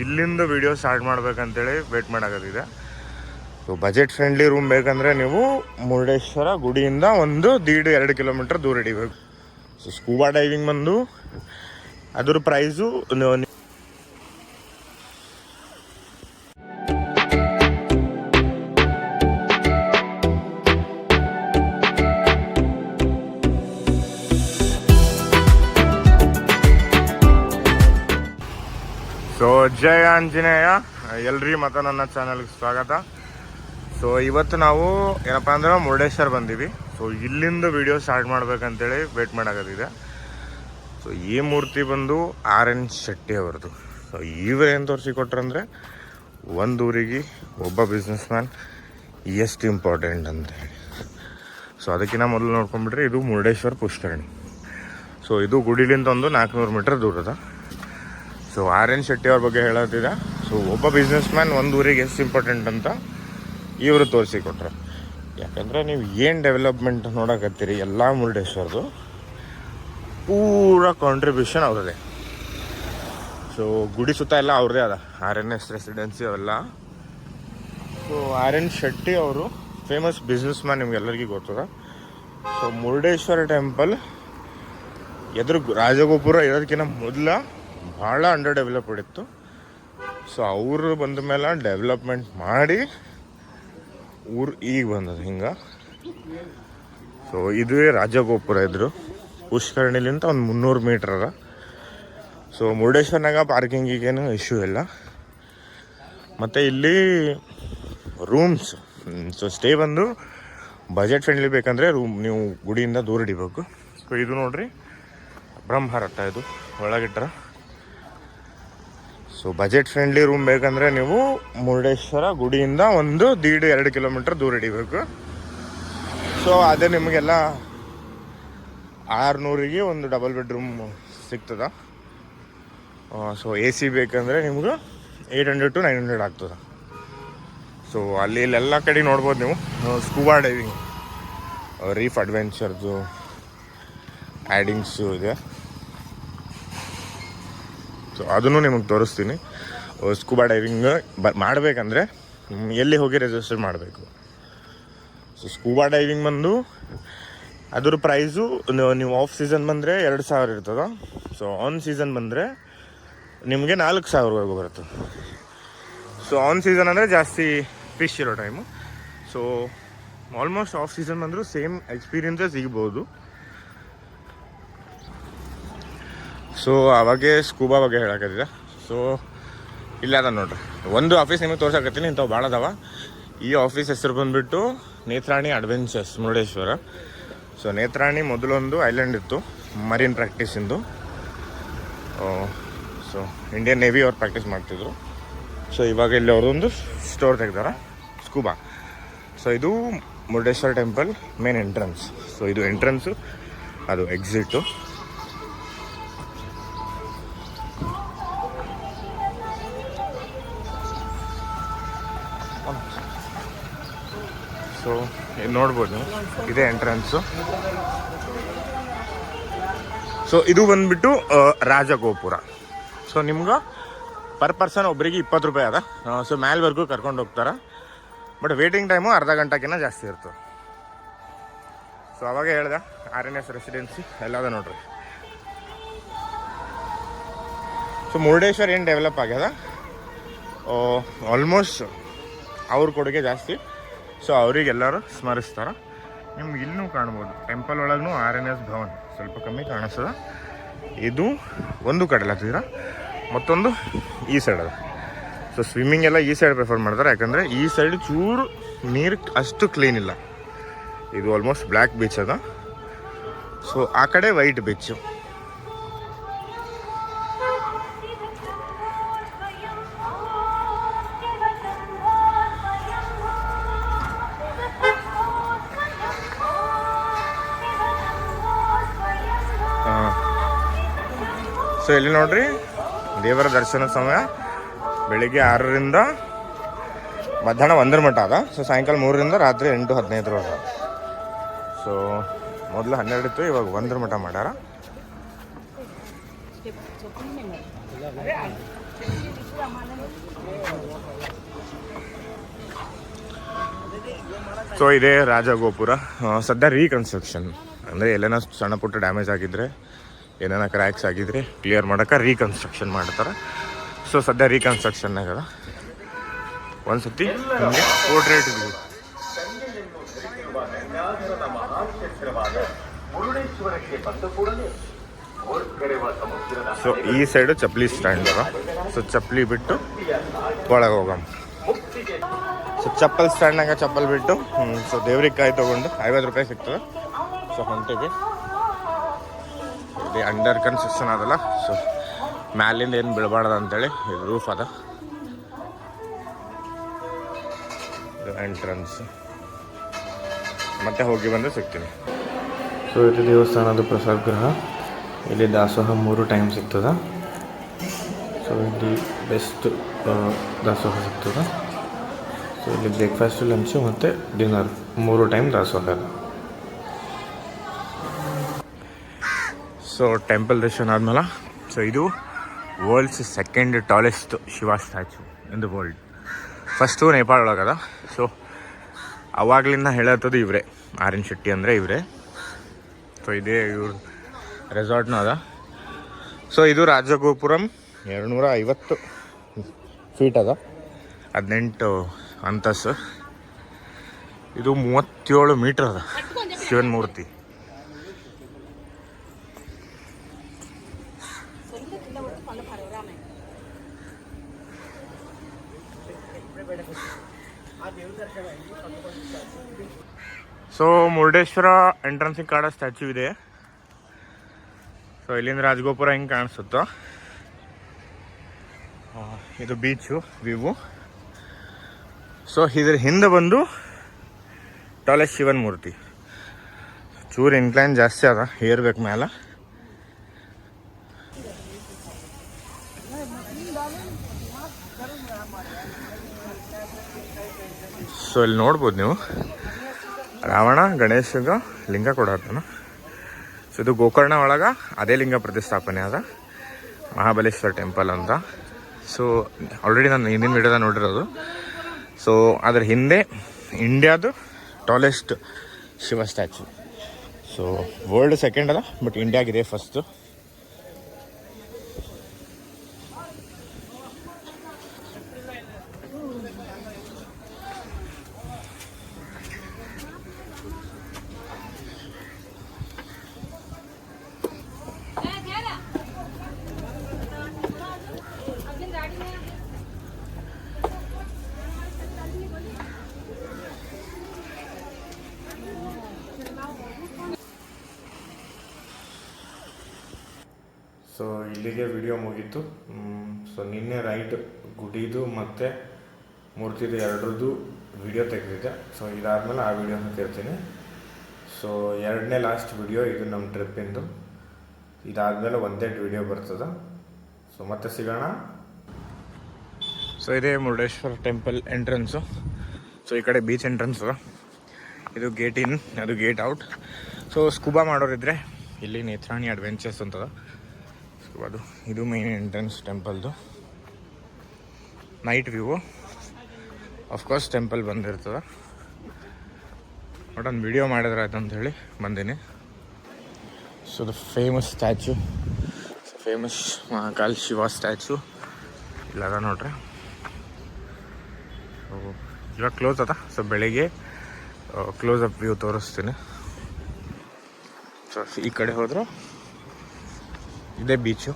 ಇಲ್ಲಿಂದ video start ಮಾಡ್ಬೇಕಂತೇಳಿ wait ಮಾಡಾಕತ್ತಿದೆ. ಸೊ ಬಜೆಟ್ ಫ್ರೆಂಡ್ಲಿ ರೂಮ್ ಬೇಕಂದರೆ ನೀವು ಮುರುಡೇಶ್ವರ ಗುಡಿಯಿಂದ 1-2 ಕಿಲೋಮೀಟರ್ ದೂರ ಹಿಡಿಬೇಕು. ಸೊ ಸ್ಕೂಬಾ ಡೈವಿಂಗ್ ಬಂದು ಅದ್ರ ಪ್ರೈಸು ಸೊ ಜಯ ಆಂಜನೇಯ, ಎಲ್ರಿ ಮತ್ತು ನನ್ನ ಚಾನಲ್ಗೆ ಸ್ವಾಗತ. ಸೊ ಇವತ್ತು ನಾವು ಏನಪ್ಪ ಅಂದ್ರೆ ಮುರುಡೇಶ್ವರ ಬಂದೀವಿ. ಸೊ ಇಲ್ಲಿಂದ ವಿಡಿಯೋ ಸ್ಟಾರ್ಟ್ ಮಾಡ್ಬೇಕಂತೇಳಿ ವೇಟ್ ಮಾಡಾಕತ್ತಿದೆ. ಸೊ ಈ ಮೂರ್ತಿ ಬಂದು RN ಶೆಟ್ಟಿ ಅವ್ರದ್ದು. ಸೊ ಇವ್ರೇನು ತೋರಿಸಿಕೊಟ್ರಂದರೆ ಒಂದು ಊರಿಗೆ ಒಬ್ಬ ಬಿಸ್ನೆಸ್ ಮ್ಯಾನ್ ಎಷ್ಟು ಇಂಪಾರ್ಟೆಂಟ್ ಅಂತ ಹೇಳಿ. ಸೊ ಅದಕ್ಕಿಂತ ಮೊದಲು ನೋಡ್ಕೊಂಡ್ಬಿಟ್ರೆ ಇದು ಮುರುಡೇಶ್ವರ ಪುಷ್ಕರಣಿ. ಸೊ ಇದು ಗುಡಿಲಿಂದ 400 ಮೀಟರ್ ದೂರದ. ಸೊ RN ಶೆಟ್ಟಿ ಅವ್ರ ಬಗ್ಗೆ ಹೇಳತ್ತಿದೆ. ಸೊ ಒಬ್ಬ ಬಿಸ್ನೆಸ್ ಮ್ಯಾನ್ ಒಂದು ಊರಿಗೆ ಎಷ್ಟು ಇಂಪಾರ್ಟೆಂಟ್ ಅಂತ ಇವರು ತೋರಿಸಿಕೊಟ್ರು. ಯಾಕಂದರೆ ನೀವು ಏನು ಡೆವಲಪ್ಮೆಂಟ್ ನೋಡಕತ್ತೀರಿ ಎಲ್ಲ ಮುರುಡೇಶ್ವರದು ಪೂರ ಕಾಂಟ್ರಿಬ್ಯೂಷನ್ ಅವ್ರದ್ದೇ. ಸೊ ಗುಡಿ ಸುತ್ತ ಎಲ್ಲ ಅವ್ರದ್ದೇ ಅದ, RNS ರೆಸಿಡೆನ್ಸಿ ಅವೆಲ್ಲ. ಸೊ RN ಶೆಟ್ಟಿ ಅವರು ಫೇಮಸ್ ಬಿಸ್ನೆಸ್ ಮ್ಯಾನ್, ನಿಮ್ಗೆಲ್ಲರಿಗೂ ಗೊತ್ತದ. ಸೊ ಮುರುಡೇಶ್ವರ ಟೆಂಪಲ್ ಎದುರು ರಾಜಗೋಪುರ ಇರೋದಕ್ಕಿಂತ ಮೊದಲ ಭಾಳ ಅಂಡರ್ ಡೆವಲಪ್ಡ್ ಇತ್ತು. ಸೊ ಅವರು ಬಂದ ಮೇಲೆ ಡೆವಲಪ್ಮೆಂಟ್ ಮಾಡಿ ಊರು ಈಗ ಬಂದದು ಹಿಂಗೆ. ಸೊ ಇದುವೇ ರಾಜಗೋಪುರ ಇದ್ರು ಪುಷ್ಕರಣಿಲಿಂತ 300 ಮೀಟ್ರ್ ಅದ. ಸೊ ಮುರುಡೇಶ್ವರನಾಗ ಪಾರ್ಕಿಂಗಿಗೇನು ಇಶ್ಯೂ ಇಲ್ಲ. ಮತ್ತು ಇಲ್ಲಿ ರೂಮ್ಸ್, ಸೊ ಸ್ಟೇ ಬಂದು ಬಜೆಟ್ ಫ್ರೆಂಡ್ಲಿ ಬೇಕಂದರೆ ರೂಮ್ ನೀವು ಗುಡಿಯಿಂದ ದೂರ ಹಿಡಿಬೇಕು. ಸೊ ಇದು ನೋಡ್ರಿ ಬ್ರಹ್ಮರಥ, ಇದು ಒಳಗಿಟ್ರ. ಸೊ ಬಜೆಟ್ ಫ್ರೆಂಡ್ಲಿ ರೂಮ್ ಬೇಕಂದರೆ ನೀವು ಮುರುಡೇಶ್ವರ ಗುಡಿಯಿಂದ 1-2 ಕಿಲೋಮೀಟರ್ ದೂರ ಹಿಡಿಬೇಕು. ಸೊ ಅದೇ ನಿಮಗೆಲ್ಲ 600ಗೆ ಒಂದು ಡಬಲ್ ಬೆಡ್ರೂಮ್ ಸಿಗ್ತದೆ. ಸೊ AC ಬೇಕಂದರೆ ನಿಮ್ಗೆ 800 to 900 ಆಗ್ತದೆ. ಸೊ ಅಲ್ಲಿ ಇಲ್ಲೆಲ್ಲ ಕಡೆ ನೋಡ್ಬೋದು ನೀವು. ಸ್ಕೂಬಾ ಡೈವಿಂಗ್, ರೀಫ್ ಅಡ್ವೆಂಚರ್ಸು, ಆ್ಯಡಿಂಗ್ಸು ಇದೆ. ಸೊ ಅದನ್ನು ನಿಮಗೆ ತೋರಿಸ್ತೀನಿ. ಸ್ಕೂಬಾ ಡೈವಿಂಗ್ ಮಾಡಬೇಕಂದ್ರೆ ಎಲ್ಲಿ ಹೋಗಿ ರಿಜಿಸ್ಟರ್ ಮಾಡಬೇಕು. ಸೊ ಸ್ಕೂಬಾ ಡೈವಿಂಗ್ ಬಂದು ಅದ್ರ ಪ್ರೈಸು ನೀವು ಆಫ್ ಸೀಸನ್ ಬಂದರೆ 2000 ಇರ್ತದೆ. ಸೊ ಆನ್ ಸೀಸನ್ ಬಂದರೆ ನಿಮಗೆ 4000ವರೆಗೂ ಬರುತ್ತೆ. ಸೊ ಆನ್ ಸೀಸನ್ ಅಂದರೆ ಜಾಸ್ತಿ ಫಿಶ್ ಇರೋ time. So almost of season ಬಂದರೂ ಸೇಮ್ ಎಕ್ಸ್ಪೀರಿಯನ್ಸೇ ಸಿಗ್ಬೋದು. ಸೊ ಅವಾಗೆ ಸ್ಕೂಬಾ ಬಗ್ಗೆ ಹೇಳಕತ್ತಿದೆ. ಸೊ ಇಲ್ಲ ಅದ ನೋಡ್ರಿ, ಒಂದು ಆಫೀಸ್ ನಿಮಗೆ ತೋರ್ಸಕತ್ತೀನಿ, ಇಂಥವು ಭಾಳ ಅದಾವ. ಈ ಆಫೀಸ್ ಹೆಸರು ಬಂದುಬಿಟ್ಟು ನೇತ್ರಾಣಿ ಅಡ್ವೆಂಚರ್ಸ್ ಮುರುಡೇಶ್ವರ. ಸೊ ನೇತ್ರಾಣಿ ಮೊದಲೊಂದು ಐಲ್ಯಾಂಡ್ ಇತ್ತು ಮರೀನ್ ಪ್ರಾಕ್ಟೀಸಿಂದು. ಸೊ ಇಂಡಿಯನ್ ನೇವಿ ಅವ್ರು ಪ್ರಾಕ್ಟೀಸ್ ಮಾಡ್ತಿದ್ರು. ಸೊ ಇವಾಗ ಇಲ್ಲಿ ಅವ್ರದ್ದೊಂದು ಸ್ಟೋರ್ ತೆಗ್ದಾರ ಸ್ಕೂಬಾ. ಸೊ ಇದು Murudeshwar temple main entrance. So ಇದು ಎಂಟ್ರೆನ್ಸು, ಅದು ಎಕ್ಸಿಟು. ಸೊ ನೋಡ್ಬೋದು ನೀವು, ಇದೇ ಎಂಟ್ರೆನ್ಸು. ಸೊ ಇದು ಬಂದುಬಿಟ್ಟು ರಾಜಗೋಪುರ. ಸೊ ನಿಮ್ಗೆ ಪರ್ ಪರ್ಸನ್ ಒಬ್ಬರಿಗೆ 20 ರೂಪಾಯಿ ಅದ. ಸೊ ಮೇಲ್ವರೆಗೂ ಕರ್ಕೊಂಡು ಹೋಗ್ತಾರೆ. ಬಟ್ ವೇಟಿಂಗ್ ಟೈಮು ಅರ್ಧ ಗಂಟೆಗಿಂತ ಜಾಸ್ತಿ ಇರ್ತದೆ. ಸೊ ಅವಾಗ ಹೇಳ್ದೆ RNS ರೆಸಿಡೆನ್ಸಿ ಎಲ್ಲದ ನೋಡ್ರಿ. ಸೊ ಮುರುಡೇಶ್ವರ ಏನು ಡೆವಲಪ್ ಆಗ್ಯದ, ಆಲ್ಮೋಸ್ಟ್ ಅವ್ರ ಕೊಡುಗೆ ಜಾಸ್ತಿ. ಸೊ ಅವರಿಗೆಲ್ಲರೂ ಸ್ಮರಿಸ್ತಾರೆ. ನಿಮ್ಗೆ ಇಲ್ಲೂ ಕಾಣ್ಬೋದು ಟೆಂಪಲ್ ಒಳಗೂ RNS ಭವನ್ ಸ್ವಲ್ಪ ಕಮ್ಮಿ ಕಾಣಿಸ್ತದೆ. ಇದು ಒಂದು ಕಡಲ ತೀರ, ಮತ್ತೊಂದು ಈ ಸೈಡ್ ಅದ. ಸೊ ಸ್ವಿಮ್ಮಿಂಗ್ ಎಲ್ಲ ಈ ಸೈಡ್ ಪ್ರಿಫರ್ ಮಾಡ್ತಾರೆ, ಯಾಕಂದರೆ ಈ ಸೈಡ್ ಚೂರು ನೀರು ಅಷ್ಟು ಕ್ಲೀನ್ ಇಲ್ಲ. ಇದು ಆಲ್ಮೋಸ್ಟ್ ಬ್ಲ್ಯಾಕ್ ಬೀಚ್ ಅದ. ಸೊ ಆ ಕಡೆ ವೈಟ್ ಬೀಚು. ಸೊ ಇಲ್ಲಿ ನೋಡ್ರಿ, ದೇವರ ದರ್ಶನ ಸಮಯ ಬೆಳಿಗ್ಗೆ 6ರಿಂದ ಮಧ್ಯಾಹ್ನ 1 ಮಟ್ಟ ಅದ. ಸೊ ಸಾಯಂಕಾಲ 3ರಿಂದ ರಾತ್ರಿ 8-15 ಸೊ ಮೊದಲು 12 ಇತ್ತು, ಇವಾಗ 1 ಮಟ್ಟ ಮಾಡ್ಯಾರ. ಸೊ ಇದೇ ರಾಜಗೋಪುರ. ಸದ್ಯ ರೀಕನ್ಸ್ಟ್ರಕ್ಷನ್ ಅಂದರೆ ಎಲ್ಲೇನ ಸಣ್ಣ ಪುಟ್ಟ ಡ್ಯಾಮೇಜ್ ಆಗಿದ್ದರೆ, ಏನೇನ ಕ್ರ್ಯಾಕ್ಸ್ ಆಗಿದ್ರೆ ಕ್ಲಿಯರ್ ಮಾಡೋಕೆ ರೀಕನ್ಸ್ಟ್ರಕ್ಷನ್ ಮಾಡ್ತಾರೆ. ಸೊ ಸದ್ಯ ರೀಕನ್ಸ್ಟ್ರಕ್ಷನ್ನಾಗದ. ಒಂದು ಸತಿ ನಮಗೆ ಪೋರ್ಟ್ರೇಟ್ ಇದೆ. ಸೊ ಈ ಸೈಡು ಚಪ್ಪಲಿ ಸ್ಟ್ಯಾಂಡ್ ಅದ. ಸೊ ಚಪ್ಪಲಿ ಬಿಟ್ಟು ಒಳಗೆ ಹೋಗಮ್ಮ. ಸೊ ಚಪ್ಪಲ್ ಸ್ಟ್ಯಾಂಡ್ನಾಗ ಚಪ್ಪಲ್ ಬಿಟ್ಟು ಸೊ ದೇವ್ರಿಗೆ ಕಾಯಿ ತೊಗೊಂಡು 50 ರೂಪಾಯಿ ಸಿಗ್ತದೆ. ಸೊ ಹೊಂಟಿಗೆ ಇದು ಅಂಡರ್ ಕನ್ಸ್ಟ್ರಕ್ಷನ್ ಅದಲ್ಲ. ಸೊ ಮ್ಯಾಲಿಂದ ಏನು ಬೀಳಬಾರ್ದು ಅಂತೇಳಿ ಇದು ರೂಫ್ ಅದ. ಇದು ಎಂಟ್ರನ್ಸ್. ಮತ್ತೆ ಹೋಗಿ ಬಂದು ಸಿಗ್ತೀನಿ. ಸೊ ಇದು ದೇವಸ್ಥಾನದ ಪ್ರಸಾದ ಗೃಹ. ಇಲ್ಲಿ ದಾಸೋಹ 3 ಟೈಮ್ ಸಿಗ್ತದೆ. ಸೊ ಇಲ್ಲಿ ಬೆಸ್ಟ್ ದಾಸೋಹ ಸಿಗ್ತದೆ. ಸೊ ಇಲ್ಲಿ ಬ್ರೇಕ್ಫಾಸ್ಟು, ಲಂಚು ಮತ್ತು ಡಿನ್ನರ್ 3 ಟೈಮ್ ದಾಸೋಹ. ಸೊ ಟೆಂಪಲ್ ದರ್ಶನ ಆದ್ಮೇಲೆ ಸೊ ಇದು world's 2nd tallest Shiva statue in the world. First Nepal ಒಳಗದ. ಸೊ ಅವಾಗ್ಲಿಂದ ಹೇಳತ್ತದು ಇವರೇ, ಆರ್ಯನ್ ಶೆಟ್ಟಿ ಅಂದರೆ ಇವರೇ. ಸೊ ಇದೇ ಇವ್ರ ರೆಸಾರ್ಟ್ನೂ ಅದ. ಸೊ ಇದು ರಾಜಗೋಪುರಂ 250 ಫೀಟ್ ಅದ, 18 ಅಂತಸ್ತು. ಇದು 37 ಮೀಟ್ರ್ ಅದ ಶಿವನ ಮೂರ್ತಿ. ಸೊ ಮುರುಡೇಶ್ವರ ಎಂಟ್ರನ್ಸಿಗೆ ಕಾಡೋ ಸ್ಟ್ಯಾಚ್ಯೂ ಇದೆ. ಸೊ ಇಲ್ಲಿಂದ ರಾಜಗೋಪುರ ಹಿಂಗೆ ಕಾಣಿಸುತ್ತೋ. ಇದು ಬೀಚು ವ್ಯೂ. ಸೊ ಇದ್ರ ಹಿಂದೆ ಬಂದು ಟಾಲೆಸ್ಟ್ ಶಿವನ್ ಮೂರ್ತಿ. ಚೂರು ಇನ್ಕ್ಲೈನ್ ಜಾಸ್ತಿ ಅದ, ಏರ್ಬೇಕು ಮ್ಯಾಲ. ಸೊ ಇಲ್ಲಿ ನೋಡ್ಬೋದು ನೀವು, ರಾವಣ ಗಣೇಶಗ ಲಿಂಗ ಕೊಡತ್ತಾನ. ಸೊ ಇದು ಗೋಕರ್ಣ ಒಳಗೆ ಅದೇ ಲಿಂಗ ಪ್ರತಿಷ್ಠಾಪನೆ ಅದ, ಮಹಾಬಲೇಶ್ವರ ಟೆಂಪಲ್ ಅಂತ. ಸೊ ಆಲ್ರೆಡಿ ನಾನು ಹಿಂದಿನ ವಿಡಿಯೋದ ನೋಡಿರೋದು. ಸೊ ಅದ್ರ ಹಿಂದೆ ಇಂಡಿಯಾದು tallest Shiva statue. So world 2nd ಅದ, ಬಟ್ ಇಂಡಿಯಾಗಿದೆ ಫಸ್ಟು. ಸೊ ಇಲ್ಲಿಗೆ ವಿಡಿಯೋ ಮುಗೀತು. ಸೊ ನಿನ್ನೆ ರೈಟ್ ಗುಡಿದು ಮತ್ತು ಮೂರ್ತಿದು ಎರಡರದ್ದು ವಿಡಿಯೋ ತೆಗೆದಿದ್ದೆ. ಸೊ ಇದಾದಮೇಲೆ ಆ ವಿಡಿಯೋ ಹಾಕಿರ್ತೀನಿ. ಸೊ 2ನೇ ಲಾಸ್ಟ್ ವಿಡಿಯೋ ಇದು ನಮ್ಮ ಟ್ರಿಪ್ಪಿಂದು. ಇದಾದಮೇಲೆ ಒಂದೇ ವಿಡಿಯೋ ಬರ್ತದೆ. ಸೊ ಮತ್ತೆ ಸಿಗೋಣ. ಸೊ ಇದೇ ಮುರುಡೇಶ್ವರ ಟೆಂಪಲ್ ಎಂಟ್ರೆನ್ಸು. ಸೊ ಈ ಕಡೆ ಬೀಚ್ ಎಂಟ್ರೆನ್ಸ್ ಅದ. ಇದು ಗೇಟ್ ಇನ್, ಅದು ಗೇಟ್ ಔಟ್. ಸೊ ಸ್ಕೂಬಾ ಮಾಡೋರಿದ್ರೆ ಇಲ್ಲಿ ನೇತ್ರಾಣಿ ಅಡ್ವೆಂಚರ್ಸ್ ಅಂತದ. ಅದು ಇದು ಮೇನ್ ಎಂಟ್ರೆನ್ಸ್ ಟೆಂಪಲ್ದು. ನೈಟ್ ವ್ಯೂ ಆಫ್ಕೋರ್ಸ್ ಟೆಂಪಲ್ ಬಂದಿರ್ತದೆ. ಬಟ್ ಒಂದು ವಿಡಿಯೋ ಮಾಡಿದ್ರೆ ಆಯ್ತು ಅಂತ ಹೇಳಿ ಬಂದೀನಿ. So the famous statue, famous Mahakal Shiva statue ಇಲ್ಲದ ನೋಡ್ರಿ. ಸೊ ಇವಾಗ ಕ್ಲೋಸ್ ಅದ. ಸೊ ಬೆಳಿಗ್ಗೆ ಕ್ಲೋಸ್ ಅಪ್ ವ್ಯೂ ತೋರಿಸ್ತೀನಿ. ಸೊ ಈ ಕಡೆ ಹೋದ್ರೆ ಇದೇ ಬೀಚು.